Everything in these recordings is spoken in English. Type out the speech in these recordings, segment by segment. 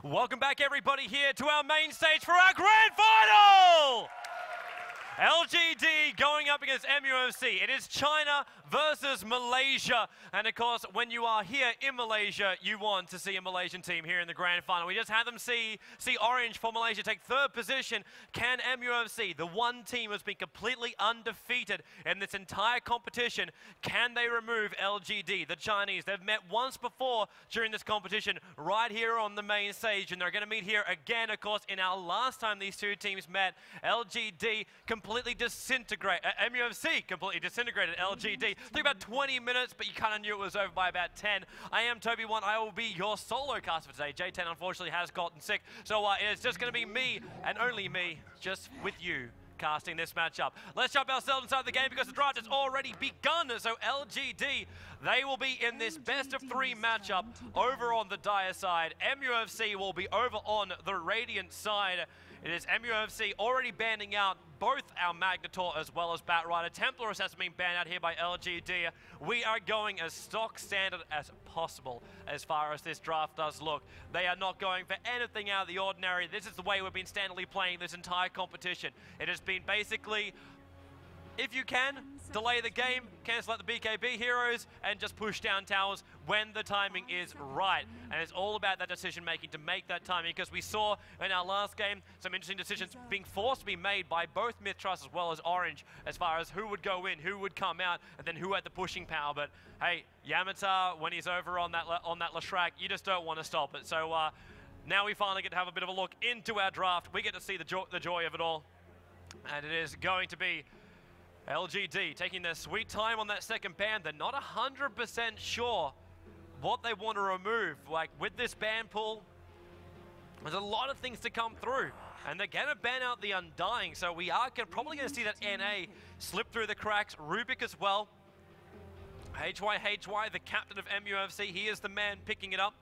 Welcome back, everybody, here to our main stage for our grand final! LGD going up against MUFC. It is China versus Malaysia. And of course, when you are here in Malaysia, you want to see a Malaysian team here in the grand final. We just had them see Orange for Malaysia take third position. Can MUFC, the one team who's been completely undefeated in this entire competition, can they remove LGD, the Chinese? They've met once before during this competition right here on the main stage, and they're going to meet here again, of course. In our last time these two teams met, LGD completely disintegrated, MUFC completely disintegrated LGD. Took about 20 minutes, but you kind of knew it was over by about 10. I am Toby1. I will be your solo cast for today. J10 unfortunately has gotten sick, so it's just going to be me and only me, just with you, casting this matchup. Let's jump ourselves inside the game because the draft has already begun. So LGD, they will be in this best of 3 matchup over on the Dire side. MUFC will be over on the Radiant side. It is MUFC already banning out both our Magnetor as well as Batrider. Templarus has been banned out here by LGD. We are going as stock standard as possible as far as this draft does look. They are not going for anything out of the ordinary. This is the way we've been standardly playing this entire competition. It has been basically, if you can, delay the game, cancel out the BKB heroes, and just push down towers when the timing is right. And it's all about that decision making to make that timing, because we saw in our last game some interesting decisions being forced to be made by both Mythtrust as well as Orange as far as who would go in, who would come out, and then who had the pushing power. But hey, Yamatar, when he's over on that Lashrak, you just don't want to stop it. So now we finally get to have a bit of a look into our draft. We get to see the joy of it all. And it is going to be LGD taking their sweet time on that second ban. They're not 100% sure what they want to remove. Like, with this ban pool, there's a lot of things to come through. And they're going to ban out the Undying. So we are probably going to see that NA slip through the cracks. Rubik as well. HY, the captain of MUFC, he is the man picking it up.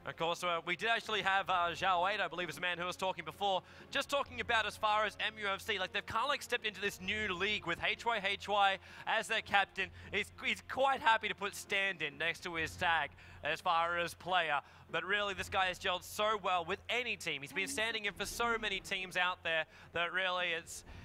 Of course, we did actually have Zhao 8, I believe is the man who was talking before, just talking about as far as MUFC, like they've kind of like stepped into this new league with HY as their captain. He's quite happy to put stand-in next to his tag as far as player. But really, this guy has gelled so well with any team. He's been standing in for so many teams out there that really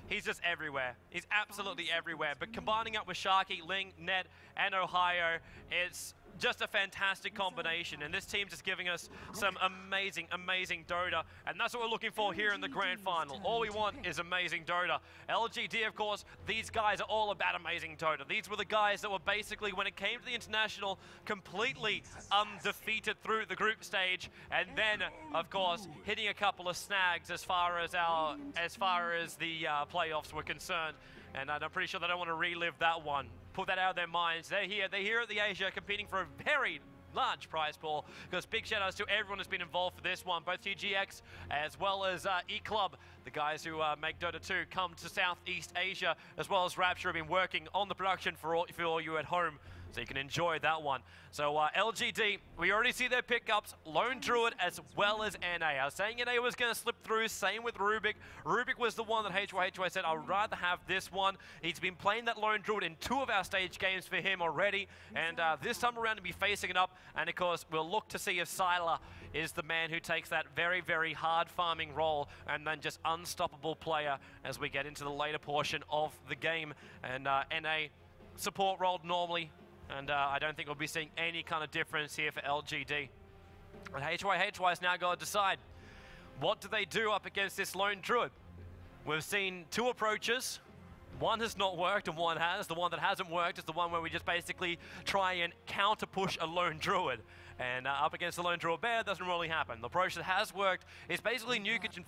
he's just everywhere. He's absolutely everywhere. But combining up with Sharky, Ling, Net, and Ohio, it's just a fantastic combination, and this team just giving us some amazing, amazing Dota, and that's what we're looking for here in the grand final. All we want is amazing Dota. LGD, of course, these guys are all about amazing Dota. These were the guys that were basically, when it came to the international, completely undefeated through the group stage, and then, of course, hitting a couple of snags as far as the playoffs were concerned. And I'm pretty sure they don't want to relive that one. Put that out of their minds. They're here at the Asia competing for a very large prize pool, because big shout outs to everyone who's been involved for this one, both TGX as well as E-Club, the guys who make Dota 2 come to Southeast Asia, as well as Rapture have been working on the production for all you at home, so you can enjoy that one. So LGD, we already see their pickups, Lone Druid as well as NA. I was saying NA was going to slip through, same with Rubik. Rubik was the one that HY said, I'd rather have this one. He's been playing that Lone Druid in 2 of our stage games for him already, and this time around to be facing it up. And of course, we'll look to see if Sylar is the man who takes that very, very hard farming role and then just unstoppable player as we get into the later portion of the game. And NA support role normally, and I don't think we'll be seeing any kind of difference here for LGD. And HY's now got to decide, what do they do up against this Lone Druid? We've seen 2 approaches. One has not worked and one has. The one that hasn't worked is the one where we just basically try and counter push a Lone Druid. And up against the Lone Druid bear, doesn't really happen. The approach that has worked is basically nukage and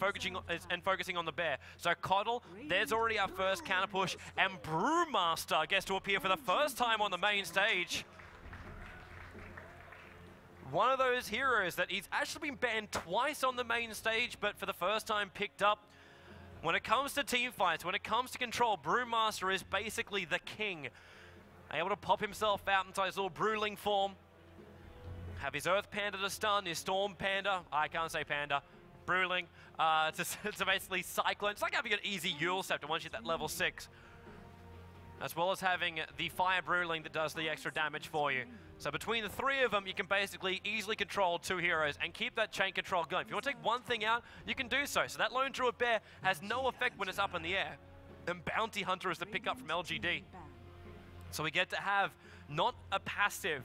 focusing on the bear. So Coddle, there's already our first counter push, and Brewmaster gets to appear for the first time on the main stage. One of those heroes that he's actually been banned twice on the main stage, but for the first time picked up. When it comes to team fights, when it comes to control, Brewmaster is basically the king. Able to pop himself out into his little Brewling form. Have his Earth Panda to stun, his Storm Panda, I can't say Panda, Brewling, to basically Cyclone. It's like having an easy Yule Scepter once you hit that level 6. as well as having the Fire Bruling that does the extra damage for you. So between the three of them, you can basically easily control two heroes and keep that chain control going. If you want to take one thing out, you can do so. So that Lone Druid Bear has no effect when it's up in the air. And Bounty Hunter is the pickup from LGD. So we get to have not a passive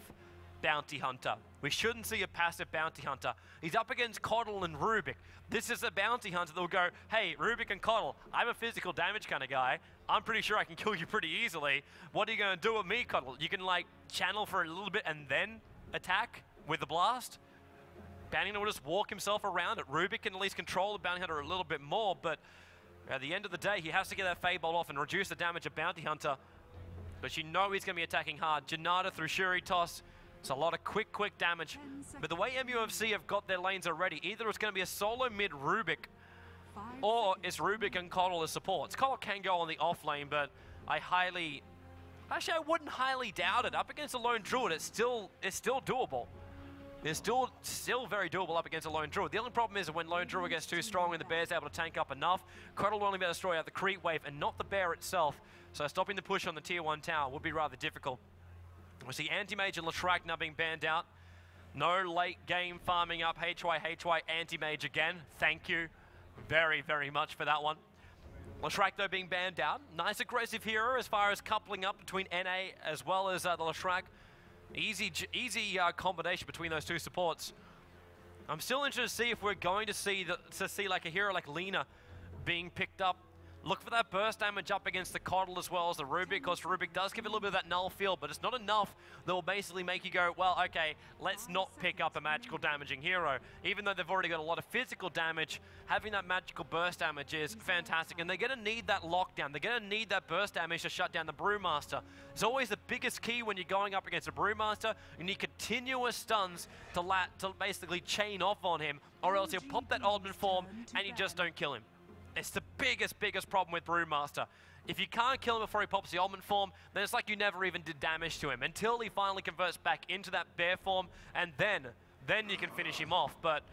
Bounty Hunter. We shouldn't see a passive Bounty Hunter. He's up against Coddle and Rubik. This is a Bounty Hunter that will go, hey, Rubik and Coddle, I'm a physical damage kind of guy. I'm pretty sure I can kill you pretty easily. What are you going to do with me, Coddle? You can, like, channel for a little bit and then attack with the blast? Bounty Hunter will just walk himself around it. Rubik can at least control the Bounty Hunter a little bit more, but at the end of the day, he has to get that Fade Bolt off and reduce the damage of Bounty Hunter. But you know he's going to be attacking hard. Janata through Shuri Toss. It's a lot of quick damage. But the way MUFC have got their lanes already, either it's going to be a solo mid Rubik, or it's Rubik and Coddle as supports. Coddle can go on the off lane, but I wouldn't highly doubt it. Up against a Lone Druid, it's still doable. It's still very doable up against a Lone Druid. The only problem is that when Lone Druid gets too strong and the Bear's able to tank up enough, Coddle will only be able to destroy out the creep wave and not the Bear itself. So stopping the push on the tier 1 tower would be rather difficult. We see Anti-Mage and Leshrac now being banned out. No late game farming up HY Anti-Mage again. Thank you very much for that one. Leshrac though being banned out. Nice aggressive hero as far as coupling up between NA as well as the Leshrac. Easy combination between those two supports. I'm still interested to see if we're going to see like a hero like Lina being picked up. Look for that burst damage up against the Coddle as well as the Rubik, because Rubik does give a little bit of that null field, but it's not enough that will basically make you go, well, okay, let's not pick up a magical damaging hero. Even though they've already got a lot of physical damage, having that magical burst damage is fantastic, and they're going to need that lockdown. They're going to need that burst damage to shut down the Brewmaster. It's always the biggest key when you're going up against a Brewmaster. You need continuous stuns to basically chain off on him, or else he'll pop that Oldman form and you just don't kill him. It's the biggest problem with Brewmaster. If you can't kill him before he pops the Almond form, then it's like you never even did damage to him until he finally converts back into that bear form, and then you can finish him off. But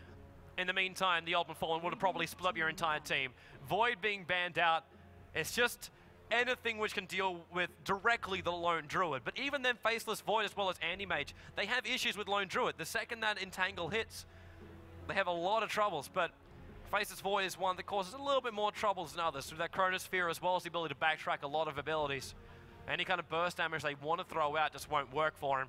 in the meantime, the Almond form would have probably split up your entire team. Void being banned out, it's just anything which can deal with directly the Lone Druid. But even then, Faceless Void as well as Anti-Mage, they have issues with Lone Druid. The second that Entangle hits, they have a lot of troubles, but Faceless Void is one that causes a little bit more troubles than others, through that Chronosphere as well as the ability to backtrack a lot of abilities. Any kind of burst damage they want to throw out just won't work for him.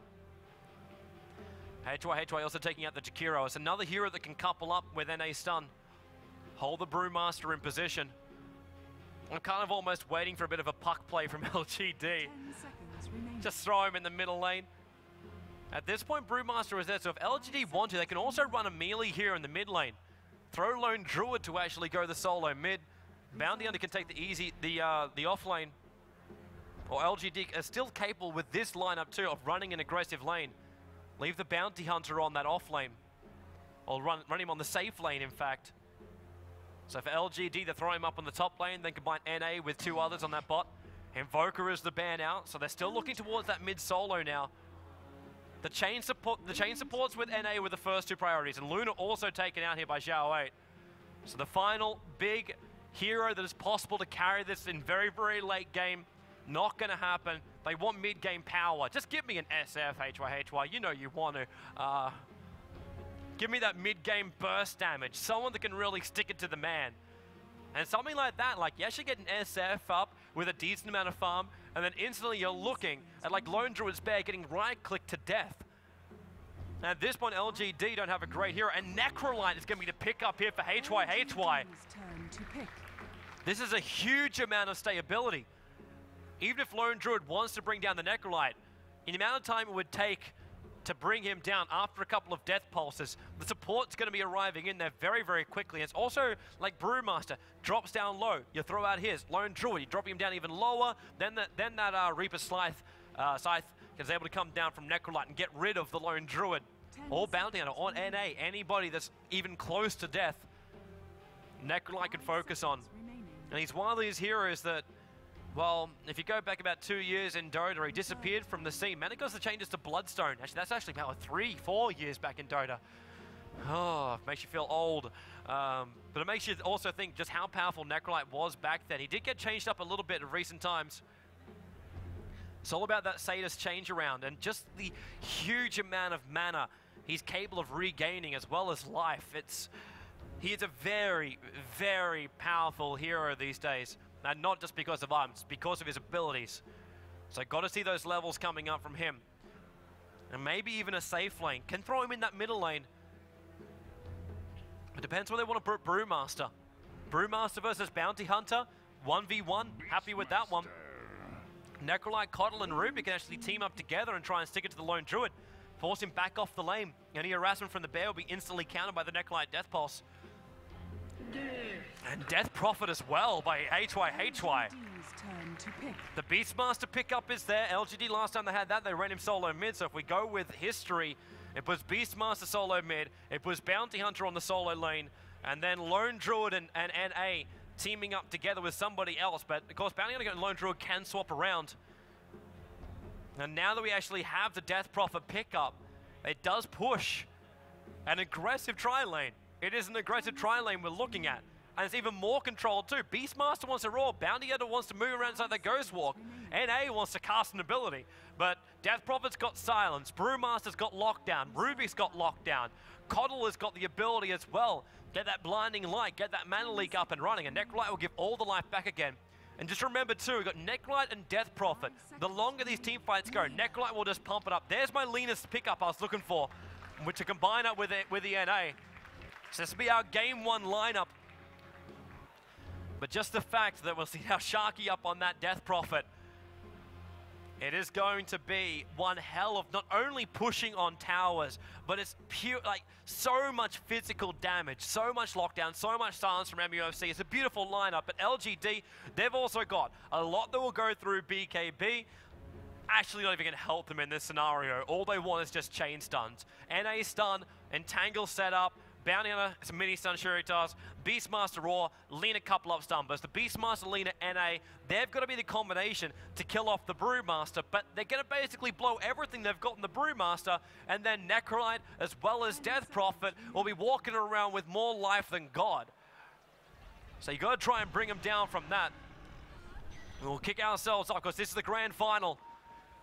HY also taking out the Jakiro. It's another hero that can couple up with NA stun. Hold the Brewmaster in position. I'm kind of almost waiting for a bit of a puck play from LGD. Just throw him in the middle lane. At this point, Brewmaster is there, so if LGD want to, they can also run a melee here in the mid lane. Throw Lone Druid to actually go the solo mid. Bounty Hunter can take the off lane. Or LGD is still capable with this lineup too of running an aggressive lane. Leave the Bounty Hunter on that off lane. Or run him on the safe lane, in fact. So for LGD, they throw him up on the top lane, then combine NA with two others on that bot. Invoker is the ban out, so they're still looking towards that mid solo now. The chain supports with NA were the first two priorities, and Luna also taken out here by Zhao 8. So the final big hero that is possible to carry this in very late game, not going to happen. They want mid-game power. Just give me an SF, HY. You know you want to. Give me that mid-game burst damage. Someone that can really stick it to the man. And something like that, like you actually get an SF up with a decent amount of farm, and then instantly you're looking at like Lone Druid's Bear getting right-clicked to death. And at this point, LGD don't have a great hero, and Necrolite is going to be the pick up here for HY. This is a huge amount of stability. Even if Lone Druid wants to bring down the Necrolite, in the amount of time it would take to bring him down after a couple of death pulses, the support's going to be arriving in there very quickly. It's also like Brewmaster drops down low, you throw out his Lone Druid, you drop him down even lower, then that Reaper Scythe is able to come down from Necrolite and get rid of the Lone Druid. Or Bounty Hunter, or NA, anybody that's even close to death, Necrolite can focus on. And he's one of these heroes that, well, if you go back about 2 years in Dota, he disappeared from the scene. Man, it goes the changes to Bloodstone. Actually, that's actually about 3-4 years back in Dota. Oh, makes you feel old. But it makes you also think just how powerful Necrolite was back then. He did get changed up a little bit in recent times. It's all about that Sadist change around and just the huge amount of mana he's capable of regaining as well as life. He is a very, very powerful hero these days. And not just because of items, because of his abilities. So got to see those levels coming up from him. And maybe even a safe lane. Can throw him in that middle lane. It depends where they want to put Brewmaster. Brewmaster versus Bounty Hunter. 1v1. Happy with that one. Necrolite, Coddle, and Ruby can actually team up together and try and stick it to the Lone Druid. Force him back off the lane. Any harassment from the Bear will be instantly countered by the Necrolite Death Pulse. And Death Prophet as well by HY. The Beastmaster pickup is there. LGD last time they had that, they ran him solo mid. So if we go with history, it was Beastmaster solo mid, it was Bounty Hunter on the solo lane, and then Lone Druid and NA teaming up together with somebody else. But of course, Bounty Hunter and Lone Druid can swap around. And now that we actually have the Death Prophet pickup, it does push an aggressive tri-lane. It is an aggressive tri-lane we're looking at. And it's even more controlled too. Beastmaster wants to roar, Bounty Hunter wants to move around inside the Ghost Walk, NA wants to cast an ability. But Death Prophet's got silence, Brewmaster's got lockdown, Ruby's got lockdown, Coddle has got the ability as well. Get that blinding light, get that mana leak up and running, and Necrolite will give all the life back again. And just remember too, we've got Necrolite and Death Prophet. The longer these team fights go, Necrolite will just pump it up. There's my leanest pickup I was looking for, which to combine up with the NA. So this will be our game one lineup. But just the fact that we'll see how Sharky up on that Death Prophet, it is going to be one hell of not only pushing on towers, but it's pure, like, so much physical damage, so much lockdown, so much silence from MUFC. It's a beautiful lineup, but LGD, they've also got a lot that will go through BKB. Actually not even going to help them in this scenario. All they want is just chain stuns. NA stun, Entangle setup, Bounty Hunter, some mini stun Shuritas, Beastmaster Roar, lean a couple up stun bursts. The Beastmaster, lean at NA, they've got to be the combination to kill off the Brewmaster, but they're going to basically blow everything they've got in the Brewmaster, and then Necrolite as well as Death Prophet will be walking around with more life than God. So you got to try and bring them down from that. We'll kick ourselves off because this is the grand final.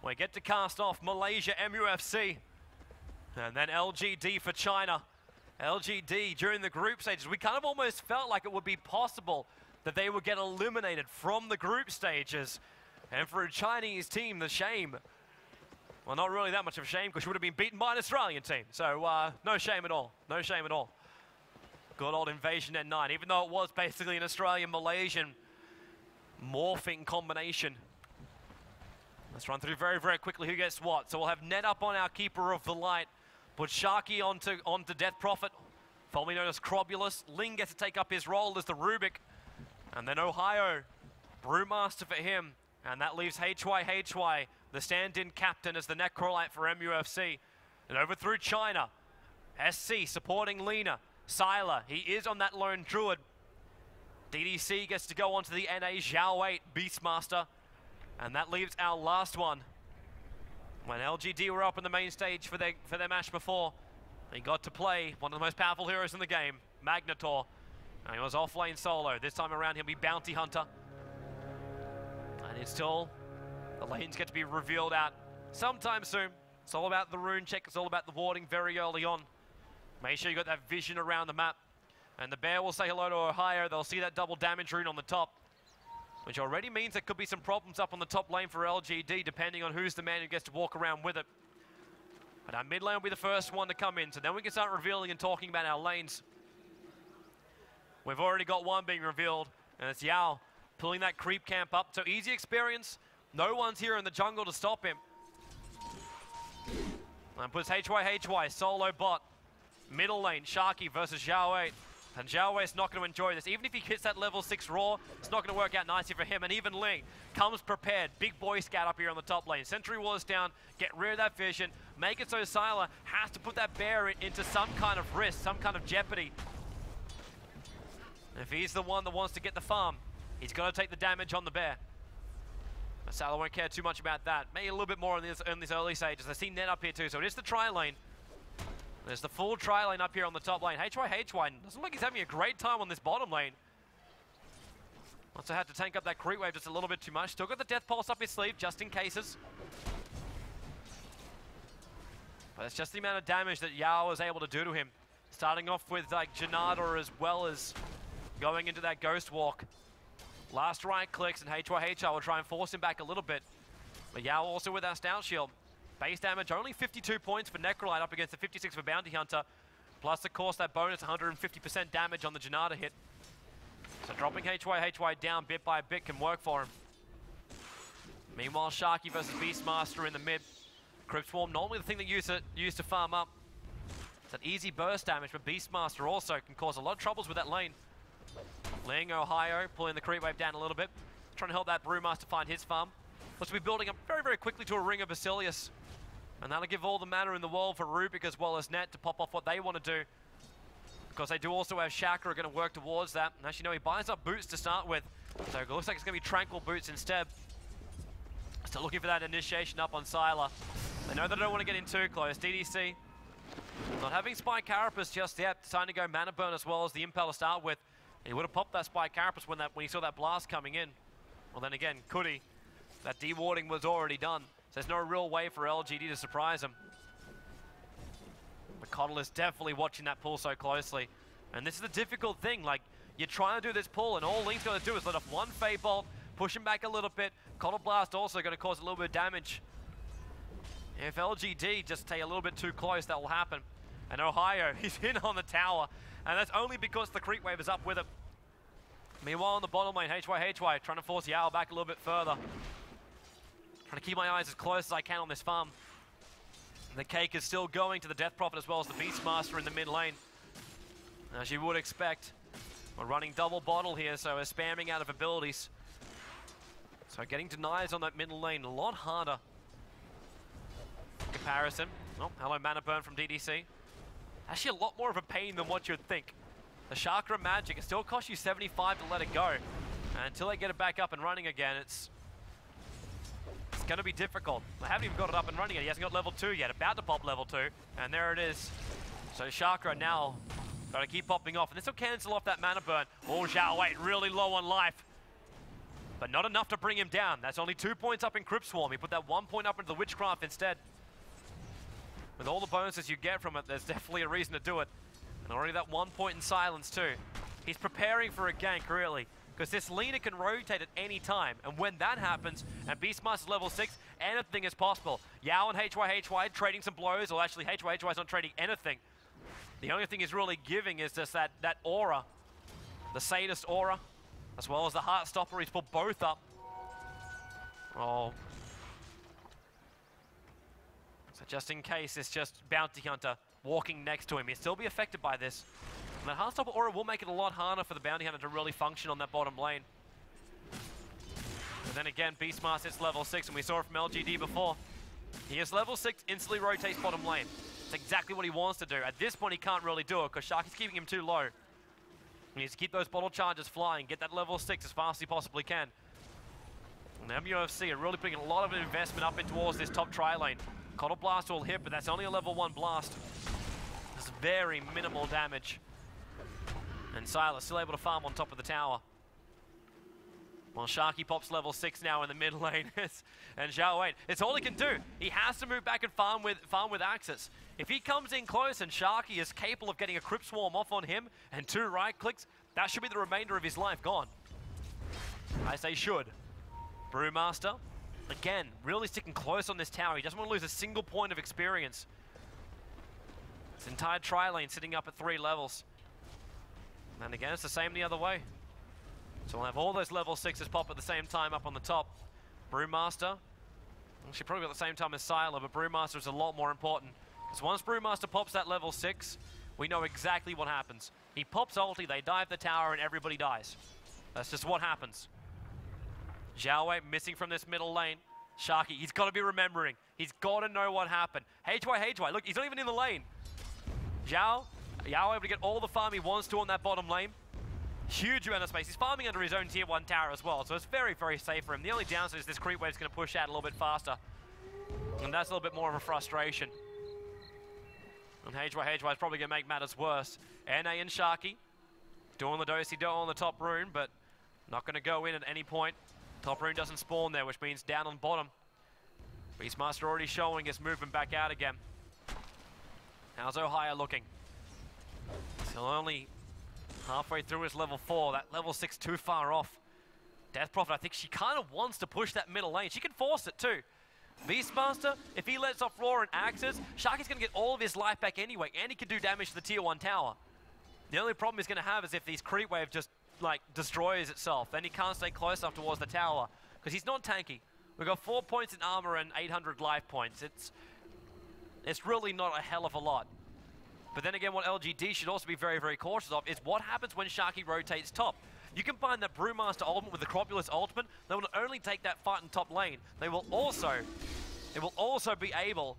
We get to cast off Malaysia MUFC, and then LGD for China. LGD, during the group stages, we kind of almost felt like it would be possible that they would get eliminated from the group stages. And for a Chinese team, the shame. Well, not really that much of a shame, because you would have been beaten by an Australian team. So, no shame at all. No shame at all. Good old Invasion at 9, even though it was basically an Australian-Malaysian morphing combination. Let's run through very, very quickly who gets what. So we'll have Ned up on our Keeper of the Light. Put Sharky onto Death Prophet, formerly known as Crobulus. Ling gets to take up his role as the Rubik. And then Ohio, Brewmaster for him. And that leaves HY, the stand-in captain as the Necrolite for MUFC. And over through China, SC supporting Lina. Sylar, he is on that Lone Druid. DDC gets to go onto the NA Zhao 8 Beastmaster. And that leaves our last one. When LGD were up on the main stage for their match before, they got to play one of the most powerful heroes in the game, Magnetor. And he was off-lane solo. This time around, he'll be Bounty Hunter. And it's still, the lanes get to be revealed out sometime soon. It's all about the rune check. It's all about the warding very early on. Make sure you got that vision around the map. And the Bear will say hello to Ohio. They'll see that double damage rune on the top, which already means there could be some problems up on the top lane for LGD, depending on who's the man who gets to walk around with it. But our mid lane will be the first one to come in, so then we can start revealing and talking about our lanes. We've already got one being revealed, and it's Yao pulling that creep camp up. So easy experience. No one's here in the jungle to stop him. And puts HY solo bot. Middle lane, Sharky versus Zhao 8. And Zhao 8's not going to enjoy this. Even if he hits that level 6 Raw, it's not going to work out nicely for him. And even Ling comes prepared. Big boy scout up here on the top lane. Sentry Wall's down. Get rid of that vision. Make it so Sylar has to put that Bear into some kind of risk, some kind of jeopardy. If he's the one that wants to get the farm, he's got to take the damage on the Bear. But Sylar won't care too much about that. Maybe a little bit more in these early stages. I see Ned up here too, so it is the tri lane. There's the full tri lane up here on the top lane. HY doesn't look like he's having a great time on this bottom lane. Also had to tank up that creep wave just a little bit too much. Still got the death pulse up his sleeve, just in cases. But it's just the amount of damage that Yao was able to do to him. Starting off with like Janata as well as going into that Ghost Walk. Last right clicks and HYHR will try and force him back a little bit. But Yao also with that Stout Shield. Base damage only 52 points for Necrolite up against the 56 for Bounty Hunter. Plus of course that bonus 150% damage on the Janata hit. So dropping HY down bit by bit can work for him. Meanwhile, Sharky versus Beastmaster in the mid. Crypt Swarm, normally the thing that used to farm up. It's that easy burst damage, but Beastmaster also can cause a lot of troubles with that lane. Ling Ohio pulling the creep wave down a little bit. Trying to help that Brewmaster find his farm. Looks to be building up very, very quickly to a Ring of Basilius. And that'll give all the mana in the world for Rubik as well as Net to pop off what they want to do. Because they do also have Shaka going to work towards that. And as you know, he buys up boots to start with. So it looks like it's going to be Tranquil boots instead. Still looking for that initiation up on Sylar. They know they don't want to get in too close. DDC not having Spike Carapace just yet. Deciding to go Mana Burn as well as the Impel to start with. He would have popped that Spike Carapace when he saw that blast coming in. Well then again, could he? That dewarding was already done. So there's no real way for LGD to surprise him. But Coddle is definitely watching that pull so closely. And this is the difficult thing, like, you're trying to do this pull and all Link's got to do is let off one Fey Bolt, push him back a little bit. Coddle Blast also going to cause a little bit of damage. If LGD just stay a little bit too close, that will happen. And Ohio, he's in on the tower. And that's only because the creep wave is up with it. Meanwhile on the bottom lane, HY trying to force Yao back a little bit further. Trying to keep my eyes as close as I can on this farm. The cake is still going to the Death Prophet as well as the Beastmaster in the mid lane. As you would expect. We're running double bottle here, so we're spamming out of abilities. So getting denies on that middle lane a lot harder. Comparison. Oh, hello Mana Burn from DDC. Actually a lot more of a pain than what you'd think. The Chakra Magic, it still costs you 75 to let it go. And until they get it back up and running again, it's going to be difficult. I haven't even got it up and running yet. He hasn't got level 2 yet. About to pop level 2. And there it is. So Chakra now got to keep popping off. And this will cancel off that Mana Burn. Oh, Zhao Wei really low on life. But not enough to bring him down. That's only 2 points up in Crypt Swarm. He put that 1 point up into the Witchcraft instead. With all the bonuses you get from it, there's definitely a reason to do it. And already that 1 point in silence too. He's preparing for a gank, really. Because this Lina can rotate at any time. And when that happens, and Beastmaster's level 6, anything is possible. Yao and HY trading some blows, or actually HY's not trading anything. The only thing he's really giving is just that aura. The Sadist aura, as well as the Heartstopper. He's put both up. Oh. So just in case, it's just Bounty Hunter walking next to him. He'll still be affected by this. And that Heartstopper aura will make it a lot harder for the Bounty Hunter to really function on that bottom lane. And then again, Beastmaster is level 6, and we saw it from LGD before. He is level 6, instantly rotates bottom lane. It's exactly what he wants to do. At this point, he can't really do it, because Sharky's keeping him too low. He needs to keep those bottle charges flying, get that level 6 as fast as he possibly can. And MUFC are really putting a lot of investment up in towards this top tri-lane. Coddle Blast will hit, but that's only a level 1 blast. It's very minimal damage. And Silas still able to farm on top of the tower. Well, Sharky pops level 6 now in the mid lane. And Zhao Wei, it's all he can do. He has to move back and farm with Axis. If he comes in close and Sharky is capable of getting a Crypt Swarm off on him and 2 right clicks, that should be the remainder of his life gone. I say should. Brewmaster, again, really sticking close on this tower. He doesn't want to lose a single point of experience. This entire tri-lane sitting up at 3 levels. And again, it's the same the other way. So we'll have all those level 6s pop at the same time up on the top. Brewmaster, actually probably at the same time as Sylar, but Brewmaster is a lot more important. Because once Brewmaster pops that level 6, we know exactly what happens. He pops ulti, they dive the tower, and everybody dies. That's just what happens. Zhao Wei missing from this middle lane. Sharky, he's got to be remembering. He's got to know what happened. HY, look, he's not even in the lane. Yao able to get all the farm he wants to on that bottom lane. Huge amount of space. He's farming under his own tier 1 tower as well, so it's very, very safe for him. The only downside is this creep wave's going to push out a little bit faster. And that's a little bit more of a frustration. And HY is probably going to make matters worse. NA and Sharky doing the do-si-do on the top rune, but Not going to go in at any point. Top rune doesn't spawn there, which means down on bottom. Beastmaster already showing his movement back out again. How's Ohio looking? Still only halfway through his level 4. That level 6 too far off. Death Prophet, I think she kind of wants to push that middle lane. She can force it too. Beastmaster, if he lets off Roar and Axes, Sharky's going to get all of his life back anyway, and he can do damage to the tier 1 tower. The only problem he's going to have is if these creep wave just like destroys itself, then he can't stay close enough towards the tower, because he's not tanky. We've got 4 points in armor and 800 life points. It's really not a hell of a lot. But then again, what LGD should also be very, very cautious of is what happens when Sharky rotates top. You combine that Brewmaster ultimate with the Cropulus ultimate, they will not only take that fight in top lane, they will also be able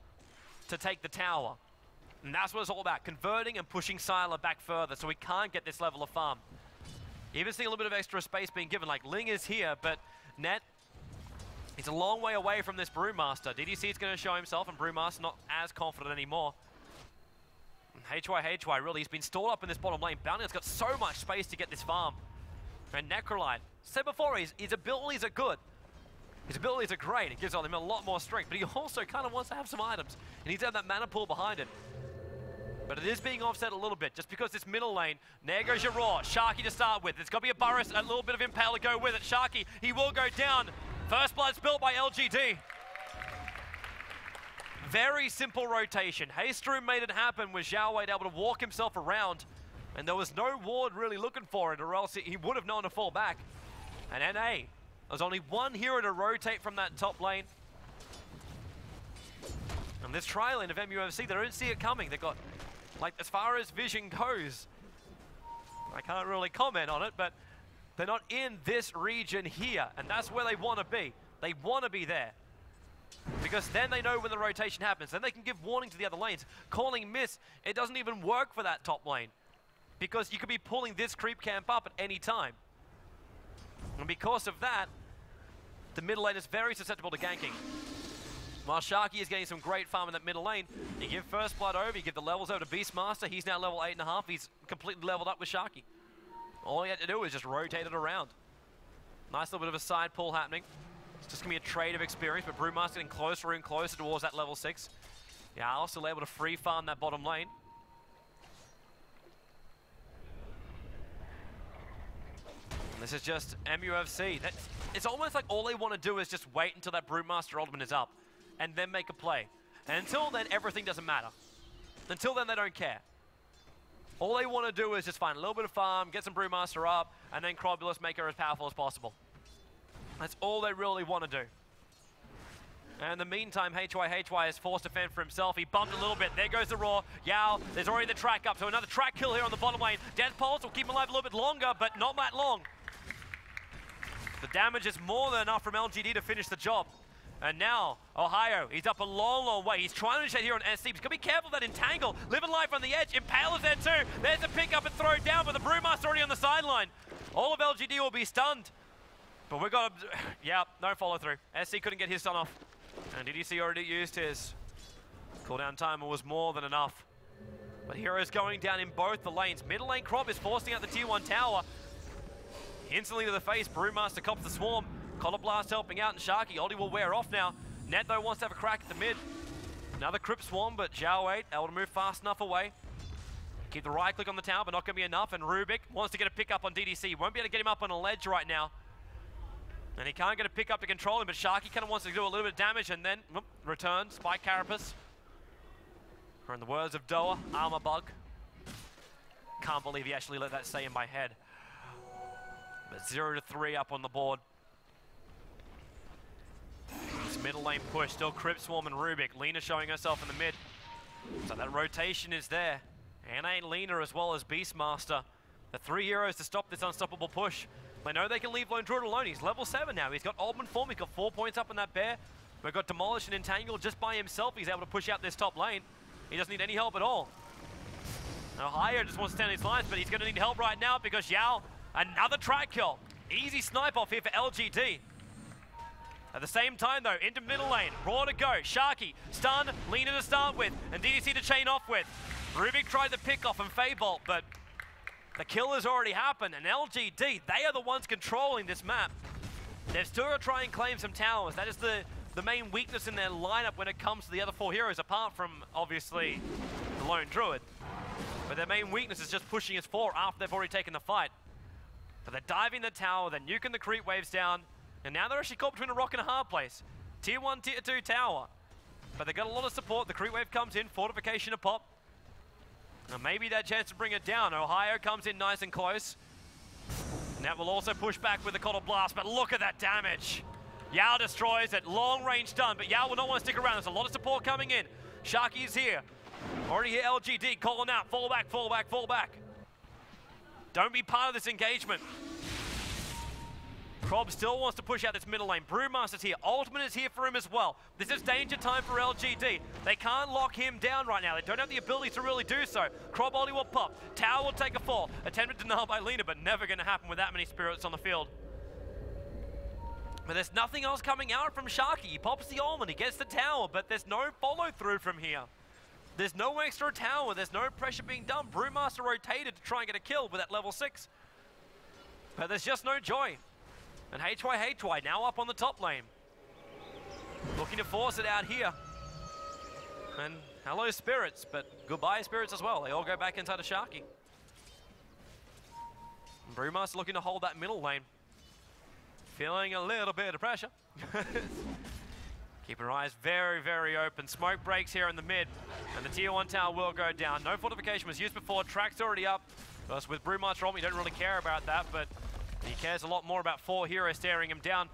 to take the tower. And that's what it's all about, converting and pushing Sylar back further so we can't get this level of farm. Even seeing a little bit of extra space being given, like Ling is here, but Net, he's a long way away from this Brewmaster. DDC is going to show himself, and Brewmaster not as confident anymore. HY, really, he's been stalled up in this bottom lane. Bounty has got so much space to get this farm. And Necrolite, said before, his abilities are good. His abilities are great. It gives him a lot more strength, but he also kind of wants to have some items. He needs to have that mana pool behind it. But it is being offset a little bit, just because this middle lane, there goes your Roar. Sharky to start with. There's got to be a Burris, a little bit of Impale to go with it. Sharky, he will go down. First blood spilled by LGD. Very simple rotation. Haystroom made it happen with Zhao Wei able to walk himself around, and there was no ward really looking for it, or else he would have known to fall back. And NA, there's only one hero to rotate from that top lane. And this tri lane of MUFC, they don't see it coming. They've got, like, as far as vision goes, I can't really comment on it, but they're not in this region here, and that's where they want to be. They want to be there. Because then they know when the rotation happens. Then they can give warning to the other lanes. Calling miss, it doesn't even work for that top lane. Because you could be pulling this creep camp up at any time. And because of that, the middle lane is very susceptible to ganking. While Sharky is getting some great farm in that middle lane, you give first blood over, you give the levels over to Beastmaster. He's now level 8.5. He's completely leveled up with Sharky. All he had to do is just rotate it around. Nice little bit of a side pull happening. It's just going to be a trade of experience, but Brewmaster getting closer and closer towards that level 6. Yeah, also able to free farm that bottom lane. And this is just MUFC. It's almost like all they want to do is just wait until that Brewmaster ultimate is up, and then make a play. And until then, everything doesn't matter. Until then, they don't care. All they want to do is just find a little bit of farm, get some Brewmaster up, and then Cropulus make her as powerful as possible. That's all they really want to do. And in the meantime, HY is forced to fend for himself. He bumped a little bit. There goes the Roar. Yao, there's already the track up. So another track kill here on the bottom lane. Death Pulse will keep him alive a little bit longer, but not that long. The damage is more than enough from LGD to finish the job. And now, Ohio, he's up a long, long way. He's trying to initiate here on SC. He's got to be careful of that Entangle. Living life on the edge. Impale is there too. There's the pick up and throw down, but the Brewmaster already on the sideline. All of LGD will be stunned. But we've got to, yeah, no follow through. SC couldn't get his stun off. And DDC already used his. Cooldown timer was more than enough. But heroes going down in both the lanes. Middle lane Crop is forcing out the tier 1 tower. Instantly to the face, Brewmaster cops the swarm. Collar Blast helping out, and Sharky, Oldie will wear off now. Net, though, wants to have a crack at the mid. Another Crypt Swarm, but Zhao 8 able to move fast enough away. Keep the right click on the tower, but not going to be enough. And Rubik wants to get a pick up on DDC. Won't be able to get him up on a ledge right now. And he can't get a pick up to control him, but Sharky kind of wants to do a little bit of damage, and then return, Spike Carapace. Or in the words of Doa, Armor Bug. Can't believe he actually let that stay in my head. But 0-3 up on the board. This middle lane push, still Crypt Swarm and Rubik. Lina showing herself in the mid. So that rotation is there. And ain't Lina as well as Beastmaster. The 3 heroes to stop this unstoppable push. They know they can leave Lone Druid alone. He's level 7 now. He's got Oldman form. He's got 4 points up in that bear. We've got Demolish and Entangle just by himself. He's able to push out this top lane. He doesn't need any help at all. Now Ohio just wants to stand his lines, but he's going to need help right now because Yao, another track kill. Easy snipe off here for LGD. At the same time though, into middle lane, Raw to go, Sharky, stun, Lina to start with, and DDC to chain off with. Rubik tried the pick off and Feybolt, but The kill has already happened, and LGD, they are the ones controlling this map. They're still going to try and claim some towers. That is the main weakness in their lineup when it comes to the other 4 heroes, apart from, obviously, the lone druid. But their main weakness is just pushing us forward after they've already taken the fight. But they're diving the tower, they're nuking the creep waves down, and now they're actually caught between a rock and a hard place. Tier 1, Tier 2 tower. But they've got a lot of support. The creep wave comes in, fortification to pop. And maybe that chance to bring it down. Ohio comes in nice and close. And that will also push back with the Coddle Blast, but look at that damage. Yao destroys it, long range stun, but Yao will not want to stick around. There's a lot of support coming in. Sharky is here. Already here, LGD calling out, fall back, fall back, fall back. Don't be part of this engagement. Krob still wants to push out this middle lane. Brewmaster's here. Ultimate is here for him as well. This is danger time for LGD. They can't lock him down right now. They don't have the ability to really do so. Krob ulti will pop. Tower will take a fall. Attempted denial by Lina, but never going to happen with that many spirits on the field. But there's nothing else coming out from Sharky. He pops the ultimate, he gets the tower, but there's no follow through from here. There's no extra tower. There's no pressure being done. Brewmaster rotated to try and get a kill with that level 6. But there's just no joy. And HY now up on the top lane. Looking to force it out here. And hello Spirits, but goodbye Spirits as well. They all go back inside of Sharky. And Brewmaster looking to hold that middle lane. Feeling a little bit of pressure. Keep your eyes very, very open. Smoke breaks here in the mid. And the Tier 1 tower will go down. No fortification was used before. Track's already up. Because with Brewmaster on, we don't really care about that, but he cares a lot more about 4 heroes staring him down.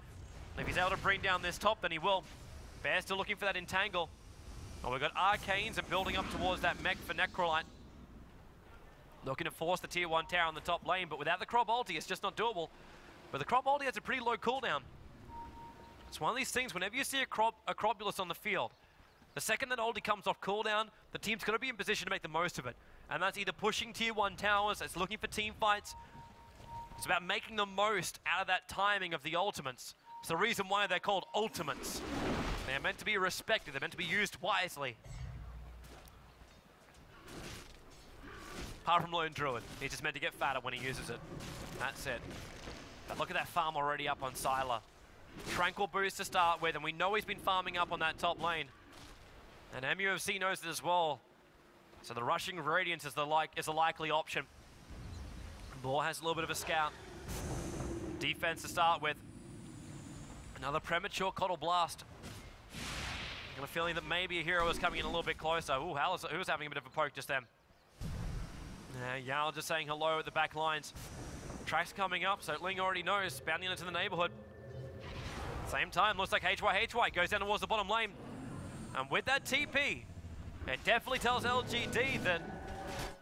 If he's able to bring down this top, then he will. Bear still looking for that entangle. Oh, we've got Arcanes and building up towards that mech for Necrolite. Looking to force the Tier 1 tower on the top lane, but without the Krob ulti, it's just not doable. But the Krob ulti has a pretty low cooldown. It's one of these things, whenever you see a Krobulus on the field, the second that ulti comes off cooldown, the team's going to be in position to make the most of it. And that's either pushing Tier 1 towers, it's looking for team fights. It's about making the most out of that timing of the ultimates. It's the reason why they're called ultimates. They're meant to be respected, they're meant to be used wisely. Apart from Lone Druid, he's just meant to get fatter when he uses it. That's it. But look at that farm already up on Sylar. Tranquil boost to start with, and we know he's been farming up on that top lane. And MUFC knows it as well. So the rushing Radiance is a likely option. Boar has a little bit of a scout. Defense to start with. Another premature Coddle Blast. I got a feeling that maybe a hero is coming in a little bit closer. Ooh, who's having a bit of a poke just then? Yao just saying hello at the back lines. Track's coming up, so Ling already knows. Bounding into the neighborhood. Same time, looks like HY goes down towards the bottom lane. And with that TP, it definitely tells LGD that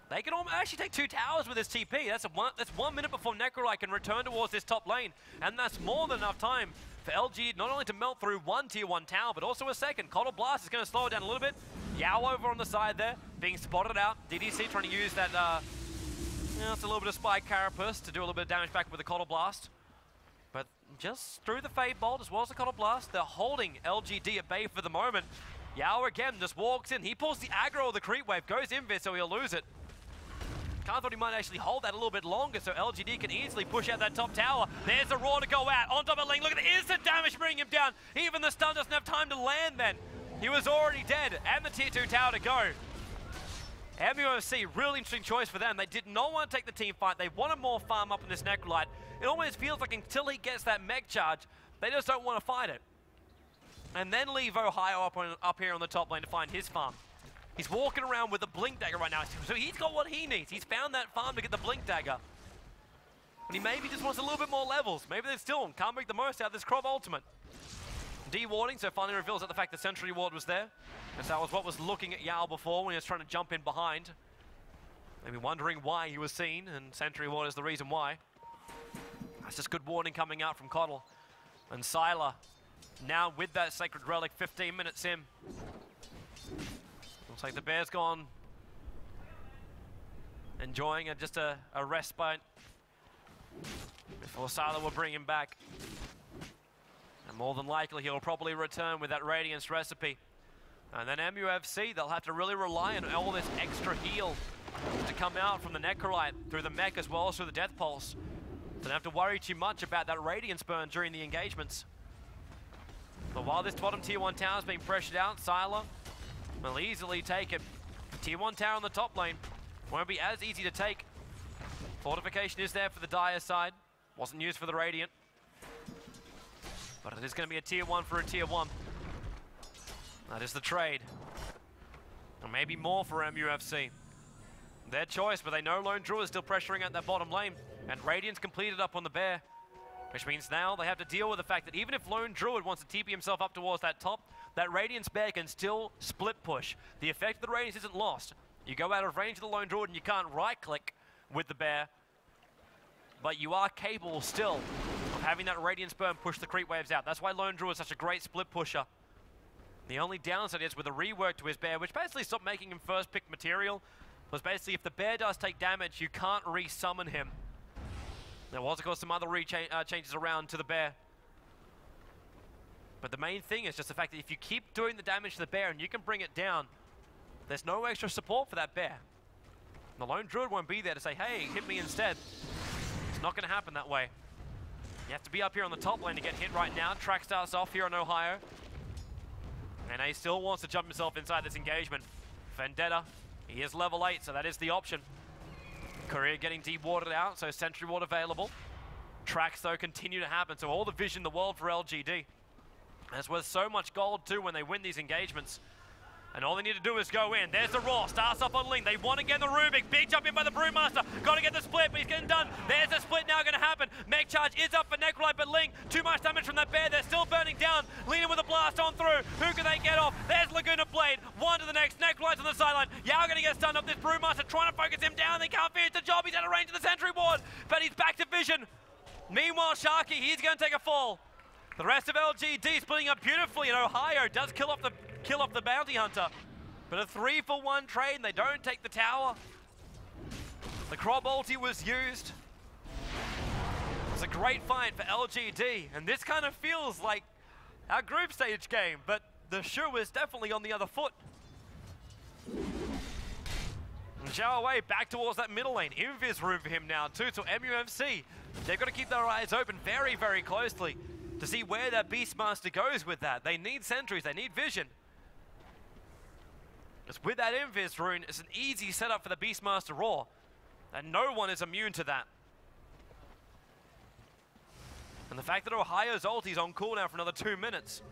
they can actually take 2 towers with this TP. That's 1 minute before Necrolite can return towards this top lane. And that's more than enough time for LG not only to melt through 1 Tier 1 tower, but also a second. Coddle Blast is going to slow it down a little bit. Yao over on the side there, being spotted out. DDC trying to use that, it's a little bit of Spy Carapace to do a little bit of damage back with the Coddle Blast. But just through the Fade Bolt as well as the Coddle Blast, they're holding LGD at bay for the moment. Yao again just walks in. He pulls the aggro of the creep wave, goes invis, so he'll lose it. I thought he might actually hold that a little bit longer so LGD can easily push out that top tower. There's the Roar to go out. On top of Ling, look at the instant damage bringing him down. Even the stun doesn't have time to land then. He was already dead, and the Tier 2 tower to go. MUFC, really interesting choice for them. They did not want to take the team fight. They wanted more farm up in this Necrolite. It almost feels like until he gets that mech charge, they just don't want to fight it. And then leave Ohio up here on the top lane to find his farm. He's walking around with a Blink Dagger right now, so he's got what he needs. He's found that farm to get the Blink Dagger. And he maybe just wants a little bit more levels. Maybe they still can't make the most out of this Krob ultimate. De-warding, so finally reveals that the fact that Sentry Ward was there. Because that was what was looking at Yao before when he was trying to jump in behind. Maybe wondering why he was seen, and Sentry Ward is the reason why. That's just good warning coming out from Coddle. And Sylar, now with that Sacred Relic, 15 minutes in. Looks like the Bear's gone. Enjoying just a respite. Before Sylar will bring him back. And more than likely, he'll probably return with that Radiance recipe. And then MUFC, they'll have to really rely on all this extra heal to come out from the Necrolite through the mech as well as through the Death Pulse. Don't have to worry too much about that Radiance burn during the engagements. But while this bottom tier 1 tower is being pressured out, Sylar will easily take it. Tier 1 tower on the top lane won't be as easy to take. Fortification is there for the Dire side. Wasn't used for the Radiant. But it is going to be a tier 1 for a tier 1. That is the trade. And maybe more for MUFC. Their choice, but they know Lone Druid is still pressuring at that bottom lane. And Radiant's completed up on the Bear. Which means now they have to deal with the fact that even if Lone Druid wants to TP himself up towards that top, that Radiance Bear can still split push. The effect of the Radiance isn't lost. You go out of range of the Lone Druid and you can't right-click with the Bear. But you are capable still of having that Radiance burn push the creep waves out. That's why Lone Druid is such a great split pusher. The only downside is with a rework to his Bear, which basically stopped making him first pick material, was basically if the Bear does take damage, you can't re-summon him. There was, of course, some other changes around to the Bear. But the main thing is just the fact that if you keep doing the damage to the Bear and you can bring it down, there's no extra support for that Bear. The Lone Druid won't be there to say, hey, hit me instead. It's not going to happen that way. You have to be up here on the top lane to get hit right now. Track starts off here on Ohio. And he still wants to jump himself inside this engagement. Vendetta, he is level 8, so that is the option. Courier getting deep watered out, so Sentry Ward available. Tracks, though, continue to happen, so all the vision in the world for LGD. And it's worth so much gold, too, when they win these engagements. And all they need to do is go in. There's the Raw, starts up on Ling. They want to get the Rubik. Big jump in by the Brewmaster. Got to get the split, but he's getting done. There's the split now going to happen. Mech charge is up for Necrolite, but Ling, too much damage from that Bear. They're still burning down. Leading with a blast on through. Who can they get off? There's Laguna Blade. One to the next. Necrolite's on the sideline. Yao going to get stunned up. This Brewmaster trying to focus him down. They can't finish the job. He's out of range of the Sentry Ward, but he's back to vision. Meanwhile, Sharky, he's going to take a fall. The rest of LGD splitting up beautifully, and Ohio does kill off the Bounty Hunter. But a 3-for-1 trade, and they don't take the tower. The Crob ulti was used. It's a great fight for LGD, and this kind of feels like our group stage game, but the shoe is definitely on the other foot. And Zhao Wei back towards that middle lane. Invis room for him now too, so MUFC, they've got to keep their eyes open very, very closely to see where that Beastmaster goes with that. They need sentries, they need vision. Because with that Invis rune, it's an easy setup for the Beastmaster Raw. And no one is immune to that. And the fact that Ohio's ulti is on cooldown for another 2 minutes.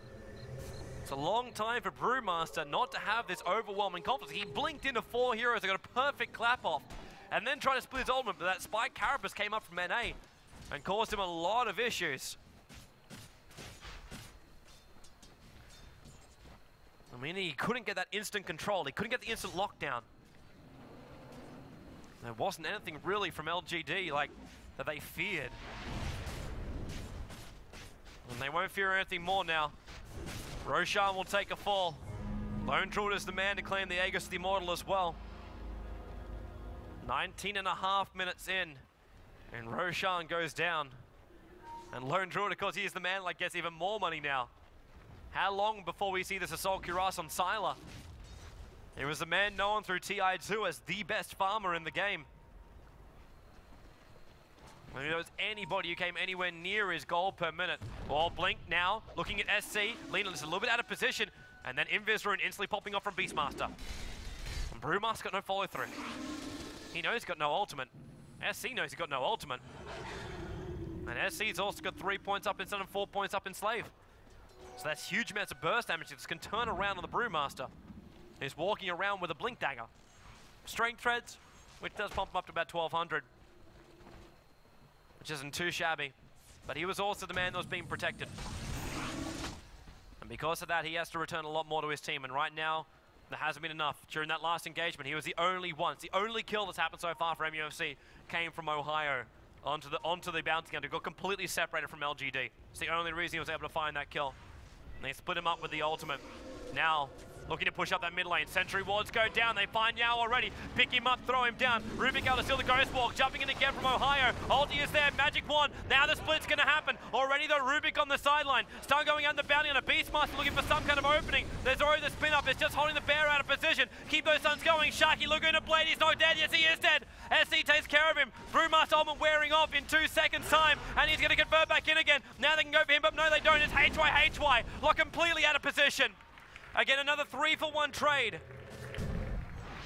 It's a long time for Brewmaster not to have this overwhelming confidence. He blinked into 4 heroes that got a perfect clap off. And then tried to split his ultimate, but that Spike Carapace came up from NA and caused him a lot of issues. I mean, he couldn't get that instant control. He couldn't get the instant lockdown. There wasn't anything really from LGD like that they feared. And they won't fear anything more now. Roshan will take a fall. Lone Druid is the man to claim the Aegis the Immortal as well. 19.5 minutes in, and Roshan goes down. And Lone Druid, of course, he is the man that gets even more money now. How long before we see this Assault Cuirass on Sylar? He was the man known through TI2 as the best farmer in the game. If there was anybody who came anywhere near his gold per minute. Well, Blink now, looking at SC, Lena is a little bit out of position, and then Invis rune instantly popping off from Beastmaster. And Brewmaster got no follow through. He knows he's got no ultimate. SC knows he's got no ultimate. And SC's also got 3 points up instead of 4 points up in Slave. So that's huge amounts of burst damage that can turn around on the Brewmaster. He's walking around with a Blink Dagger. Strength Threads, which does pump him up to about 1200. Which isn't too shabby. But he was also the man that was being protected. And because of that, he has to return a lot more to his team. And right now, there hasn't been enough. During that last engagement, he was the only one. The only kill that's happened so far for MUFC came from Ohio onto the Bounty Hunter. Got completely separated from LGD. It's the only reason he was able to find that kill. And they split him up with the ultimate. Now, Looking to push up that mid lane. Sentry wards go down. They find Yao already. Pick him up, throw him down. Rubik able to steal the Ghost Walk. Jumping in again from Ohio. Ulti is there. Magic Wand. Now the split's going to happen. Already though, Rubik on the sideline. Start going out the bounty on a Beastmaster looking for some kind of opening. There's already the spin up. It's just holding the bear out of position. Keep those suns going. Sharky Laguna Blade. He's not dead. Yes, he is dead. SC takes care of him. Brewmaster Ultimate wearing off in 2 seconds time. And he's going to convert back in again. Now they can go for him, but no, they don't. It's HY. Lock completely out of position. Again, another 3-for-1 trade.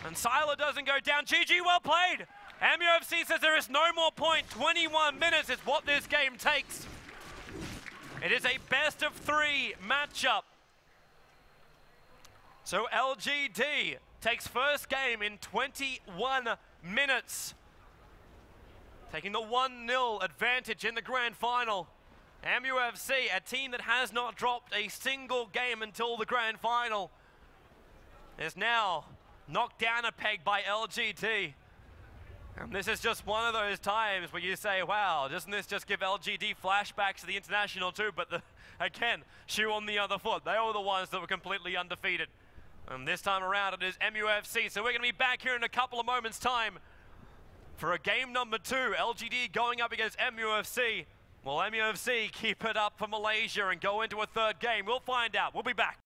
And Sylar doesn't go down. GG, well played. MUFC says there is no more point. 21 minutes is what this game takes. It is a best of 3 matchup. So LGD takes first game in 21 minutes. Taking the 1-0 advantage in the grand final. MUFC, a team that has not dropped a single game until the grand final, is now knocked down a peg by LGD. And this is just one of those times where you say, wow, doesn't this just give LGD flashbacks to the international too? But again, shoe on the other foot. They were the ones that were completely undefeated. And this time around it is MUFC. So we're going to be back here in a couple of moments' time for a game number 2. LGD going up against MUFC. Will MUFC keep it up for Malaysia and go into a third game? We'll find out. We'll be back.